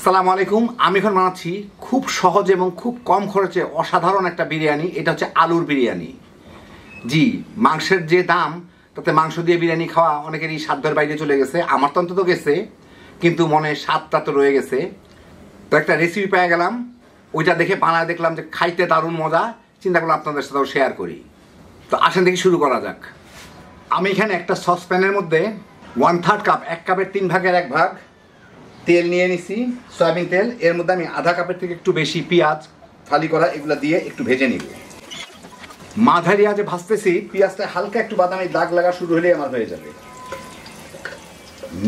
আসসালামু আলাইকুম। আমি এখন বানাচ্ছি খুব সহজ এবং খুব কম খরচে অসাধারণ একটা বিরিয়ানি। এটা হচ্ছে আলুর বিরিয়ানি। জি, মাংসের যে দাম তাতে মাংস দিয়ে বিরিয়ানি খাওয়া অনেকেরই সাধ্যের বাইরে চলে গেছে। আমার তো অন্তত গেছে, কিন্তু মনে স্বাদটা তো রয়ে গেছে। তো একটা রেসিপি পেয়ে গেলাম, ওইটা দেখে বানায় দেখলাম যে খাইতে দারুণ মজা। চিন্তা করলাম আপনাদের সাথেও শেয়ার করি। তো আসেন দেখি শুরু করা যাক। আমি এখানে একটা সসপ্যানের মধ্যে 1/3 কাপ, 1 কাপের 3 ভাগের 1 ভাগ তেল নিয়ে নিছি, সয়াবিন তেল। এর মধ্যে আমি আধা কাপের থেকে একটু বেশি পেঁয়াজ ফালি করা এগুলো দিয়ে একটু ভেজে নিব। মাঝারি আঁচে ভাজতেছি। পেঁয়াজটা হালকা একটু বাদামি দাগ লাগা শুরু হলেই আমার হয়ে যাবে।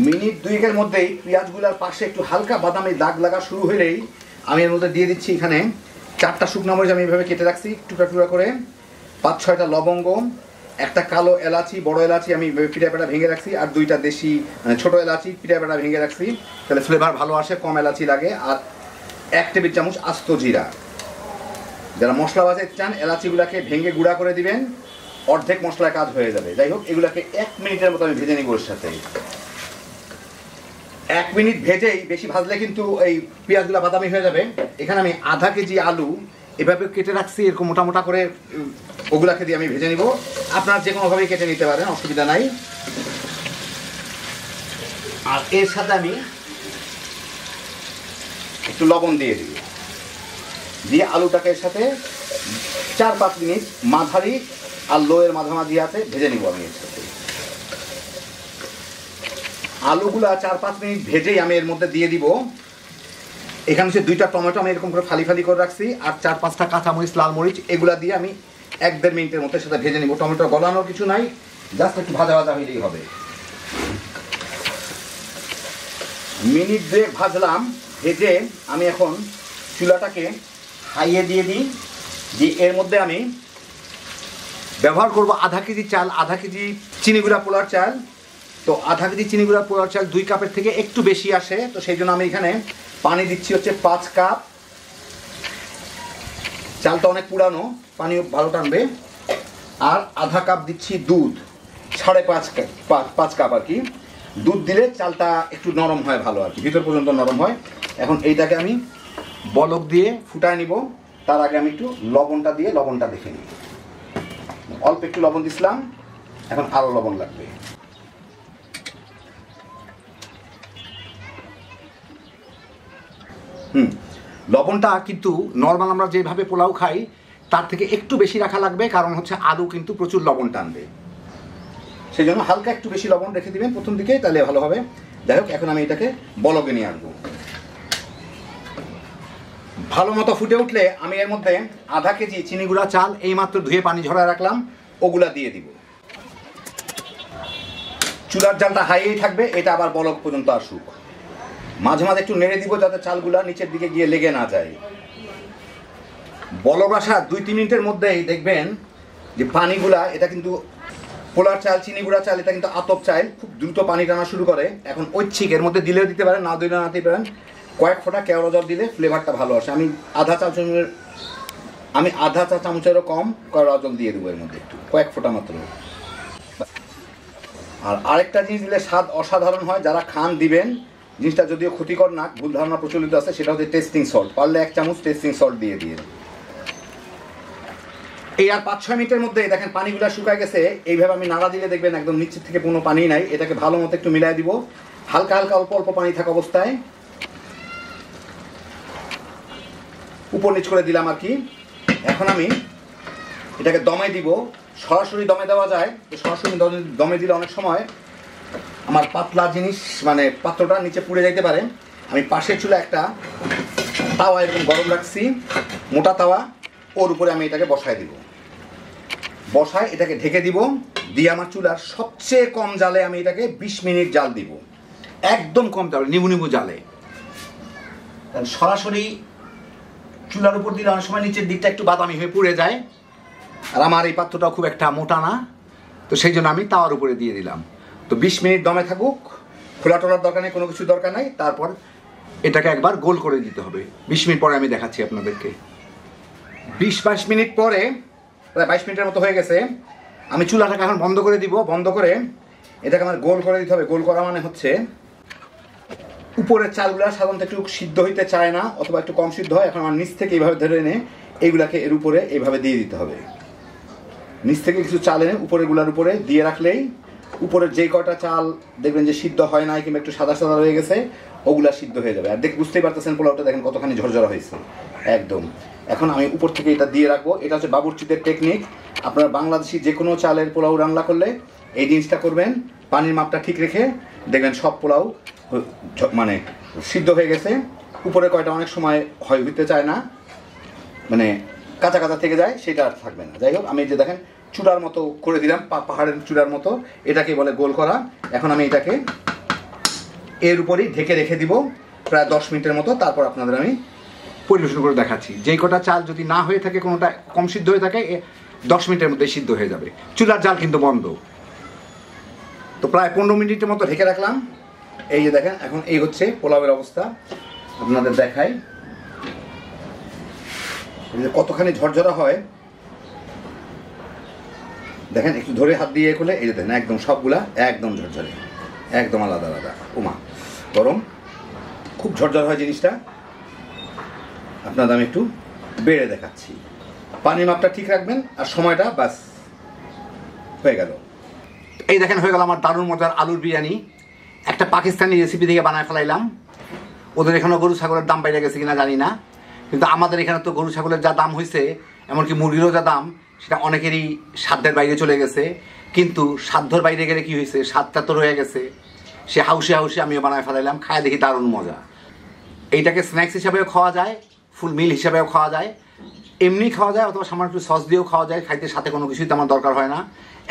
মিনিট 2-এর মধ্যেই পেঁয়াজগুলোর পাশে একটু হালকা বাদামি দাগ লাগা শুরু হলেই আমি এর মধ্যে দিয়ে দিচ্ছি এখানে 4টা শুকনো মরিচ আমি এইভাবে কেটে রাখছি টুকরা টুকরা করে, 5-6টা লবঙ্গ, একটা কালো এলাচি, বড় এলাচি আমি পিঠা পেটা ভেঙে রাখছি, আর 2টা দেশি ছোট এলাচি পিঠা পেটা ভেঙে রাখছি, তাহলে ফ্লেভার ভালো আসে, কম এলাচি লাগে। আর 1 টেবিল চামচ আস্ত জিরা। যারা মশলা বাজাতে চান এলাচিগুলাকে ভেঙে গুঁড়া করে দিবেন, অর্ধেক মশলার কাজ হয়ে যাবে। যাই হোক, এগুলাকে 1 মিনিটের মতো আমি ভেজে নিব। ওর সাথে 1 মিনিট ভেজেই, বেশি ভাজলে কিন্তু এই পেঁয়াজগুলো বাদামি হয়ে যাবে। এখানে আমি আধা কেজি আলু এভাবে কেটে রাখছি, এরকম মোটা মোটা করে, ওগুলাকে দিয়ে আমি ভেজে নিব। আপনারা যে কোনোভাবেই কেটে নিতে পারেন, অসুবিধা নাই। আর এর সাথে আমি একটু লবণ দিয়ে দিব, দিয়ে আলুটাকে এর সাথে 4-5 মিনিট মাঝারি আর লোয়ের মাঝামাঝি আছে ভেজে নিব আমি। এর সাথে আলুগুলা 4-5 মিনিট ভেজেই আমি এর মধ্যে দিয়ে দিব এখানে হচ্ছে 2টা টমেটো আমি এরকম করে ফালি ফালি করে রাখছি, আর 4-5টা কাঁচামরিচ, লাল মরিচ, এগুলা দিয়ে আমি 1-1.5 মিনিটের মধ্যে সাথে ভেজে নিব। টমেটো গলানোর কিছু নাই, জাস্ট একটু ভাজা ভাজা হইলেই হবে। মিনিট 2 ভাজলাম, ভেজে আমি এখন চুলাটাকে হাইয়ে দিয়ে দিই। দিয়ে এর মধ্যে আমি ব্যবহার করব আধা কেজি চাল, আধা কেজি চিনি গুঁড়া পোলার চাল। তো আধা কেজি চিনি গুঁড়া পোলার চাল 2 কাপের থেকে একটু বেশি আসে, তো সেই জন্য আমি এখানে পানি দিচ্ছি হচ্ছে 5 কাপ। চালটা অনেক পুরানো, পানি ভালো টানবে। আর আধা কাপ দিচ্ছি দুধ, 5.5 কাপ আর কি। দুধ দিলে চালটা একটু নরম হয় ভালো আর কি, ভিতর পর্যন্ত নরম হয়। এখন এইটাকে আমি বলক দিয়ে ফুটায় নিব। তার আগে আমি একটু লবণটা দিয়ে লবণটা দেখে নিই। অল্প একটু লবণ দিছিলাম, এখন আরও লবণ লাগবে। লবণটা কিন্তু নর্মাল আমরা যেভাবে পোলাও খাই তার থেকে একটু বেশি রাখা লাগবে, কারণ হচ্ছে আলু কিন্তু প্রচুর লবণ টানবে। সেই জন্য হালকা একটু বেশি লবণ রেখে দিবেন প্রথম দিকে, তাহলে ভালো হবে। যাই হোক, এখন আমি এটাকে বলকে নিয়ে আসবো। ভালো মতো ফুটে উঠলে আমি এর মধ্যে আধা কেজি চিনি গুঁড়া চাল এইমাত্র ধুয়ে পানি ঝরায় রাখলাম, ওগুলা দিয়ে দিব। চুলার জালটা হাইয়েই থাকবে, এটা আবার বলক পর্যন্ত আসুক। মাঝে মাঝে একটু নেড়ে দিব যাতে চালগুলা নিচের দিকে গিয়ে লেগে না যায়। বলক আসা 2-3 মিনিটের মধ্যেই দেখবেন যে পানিগুলা, এটা কিন্তু পোলার চাল, চিনি গুঁড়া চাল, এটা কিন্তু আতপ চাল, খুব দ্রুত পানি টানা শুরু করে। এখন ঐচ্ছিক, এর মধ্যে দিলেও দিতে পারেন, না দিলে না দিতে পারেন। কয়েক ফোঁটা কেওড়া জল দিলে ফ্লেভারটা ভালো আসে। আমি আধা চা চামচেরও কম কেওড়া জল দিয়ে দেবো এর মধ্যে, একটু কয়েক ফোঁটা মাত্র। আর আরেকটা জিনিস দিলে স্বাদ অসাধারণ হয়, যারা খান দিবেন। জিনিসটা যদিও ক্ষতিকর না, ভুল ধারণা প্রচলিত আছে, সেটা হচ্ছে টেস্টিং সল্ট। পারলে 1 চামচ টেস্টিং সল্ট দিয়ে দিয়ে এই আর 5-6 মিনিটের মধ্যে দেখেন পানিগুলো শুকায় গেছে। এইভাবে আমি নাড়া দিলে দেখবেন একদম নিচের থেকে কোনো পানি নাই। এটাকে ভালো মতো একটু মিলাই দিব, হালকা হালকা অল্প অল্প পানি থাকা অবস্থায় উপর নিচ করে দিলাম আর কি। এখন আমি এটাকে দমে দিব। সরাসরি দমে দেওয়া যায়, সরাসরি দমে দিলে অনেক সময় আমার পাতলা জিনিস, মানে পাত্রটা নিচে পুড়ে যাইতে পারে। আমি পাশের চুলা একটা তাওয়া এরকম গরম রাখছি, মোটা তাওয়া, ওর উপরে আমি এটাকে বসায় দিব। বসায় এটাকে ঢেকে দিব, দিয়ে আমার চুলার সবচেয়ে কম জালে আমি এটাকে 20 মিনিট জাল দিব। একদম কম জালে, নিবু নিবু জালে। সরাসরি চুলার উপর দিলে অনেক সময় নিচের দিকটা একটু বাদামি হয়ে পুড়ে যায়। আর আমার এই পাত্রটাও খুব একটা মোটা না, তো সেই জন্য আমি তাওয়ার উপরে দিয়ে দিলাম। তো 20 মিনিট দমে থাকুক, খোলা টোলার দরকার নেই, কোনো কিছু দরকার নাই। তারপর এটাকে একবার গোল করে দিতে হবে। 20 মিনিট পরে আমি দেখাচ্ছি আপনাদেরকে। 20-22 মিনিট পরে, প্রায় 22 মিনিটের মতো হয়ে গেছে। আমি চুলাটাকে এখন বন্ধ করে দিব। বন্ধ করে এটাকে আমার গোল করে দিতে হবে। গোল করা মানে হচ্ছে উপরের চালগুলো সাধারণত একটু সিদ্ধ হইতে চায় না অথবা একটু কম সিদ্ধ হয়। এখন আমার নিচ থেকে এইভাবে ধরে এনে এইগুলাকে এর উপরে এইভাবে দিয়ে দিতে হবে। নিচ থেকে কিছু চাল এনে উপরেগুলার উপরে দিয়ে রাখলেই উপরের যে কটা চাল দেখবেন যে সিদ্ধ হয় নাই কিংবা একটু সাদা সাদা রয়ে গেছে ওগুলা সিদ্ধ হয়ে যাবে। আর বুঝতেই পারতেছেন পোলাওটা দেখেন কতখানি ঝরঝরা হয়েছে একদম। এখন আমি উপর থেকে এটা দিয়ে রাখবো। এটা হচ্ছে বাবুর্চিদের টেকনিক। আপনারা বাংলাদেশি যে কোনো চালের পোলাও রান্না করলে এই জিনিসটা করবেন, পানির মাপটা ঠিক রেখে দেখবেন সব পোলাও মানে সিদ্ধ হয়ে গেছে। উপরে কয়টা অনেক সময় হইতে চায় না, মানে কাঁচা কাঁচা থেকে যায়, সেটা আর থাকবে না। যাই হোক, আমি যে দেখেন চূড়ার মতো করে দিলাম, পাহাড়ের চূড়ার মতো, এটাকে বলে গোল করা। এখন আমি এটাকে এর উপরেই ঢেকে রেখে দিব প্রায় 10 মিনিটের মতো। তারপর আপনাদের আমি পরিবেশন করে দেখাচ্ছি। যেই কটা চাল যদি না হয়ে থাকে, কোনোটা কম সিদ্ধ হয়ে থাকে, 10 মিনিটের মধ্যে সিদ্ধ হয়ে যাবে। চুলার জাল কিন্তু বন্ধ। তো প্রায় 15 মিনিটের মতো ঢেকে রাখলাম। এই যে দেখেন এখন এই হচ্ছে পোলাওয়ের অবস্থা, আপনাদের দেখাই কতখানি ঝরঝরা হয়। দেখেন একটু ধরে হাত দিয়ে করলে এই যে দেখেন একদম সবগুলা একদম ঝরঝরে, একদম আলাদা আলাদা। ওমা গরম, খুব ঝরঝর হয় জিনিসটা। আপনাদের আমি একটু বেড়ে দেখাচ্ছি। পানির মাপটা ঠিক রাখবেন আর সময়টা বাস হয়ে গেল। এই দেখেন হয়ে গেল আমার দারুণ মজার আলুর বিরিয়ানি। একটা পাকিস্তানি রেসিপি থেকে বানায় ফেলাইলাম। ওদের এখানে গরু ছাগলের দাম বাইরে গেছে কিনা জানি না, কিন্তু আমাদের এখানে তো গরু ছাগলের যা দাম হয়েছে, এমনকি মুরগিরও যা দাম, সেটা অনেকেরই সাধ্যের বাইরে চলে গেছে। কিন্তু সাধ্যের বাইরে গেলে কি হয়েছে, স্বাদটা তো রয়ে গেছে। সে হাউসে হাউসে আমিও বানায় ফেলাইলাম, খায় দেখি দারুণ মজা। এইটাকে স্ন্যাক্স হিসাবেও খাওয়া যায়, ফুল মিল হিসাবেও খাওয়া যায়, এমনি খাওয়া যায়, অথবা সামান্য একটু সস দিয়েও খাওয়া যায়। খাইতে সাথে কোনো কিছুই তেমন দরকার হয় না।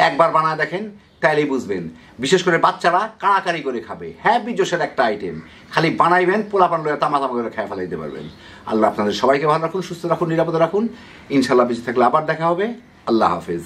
একবার বানায় দেখেন, তাইলেই বুঝবেন। বিশেষ করে বাচ্চারা কাড়াকাড়ি করে খাবে। হ্যাপি জোশের একটা আইটেম। খালি বানাইবেন, পোলাপান লয়ে তামা তামা করে খেয়ে ফেলাইতে পারবেন। আল্লাহ আপনাদের সবাইকে ভালো রাখুন, সুস্থ রাখুন, নিরাপদে রাখুন। ইনশাল্লাহ বেঁচে থাকলে আবার দেখা হবে। আল্লাহ হাফেজ।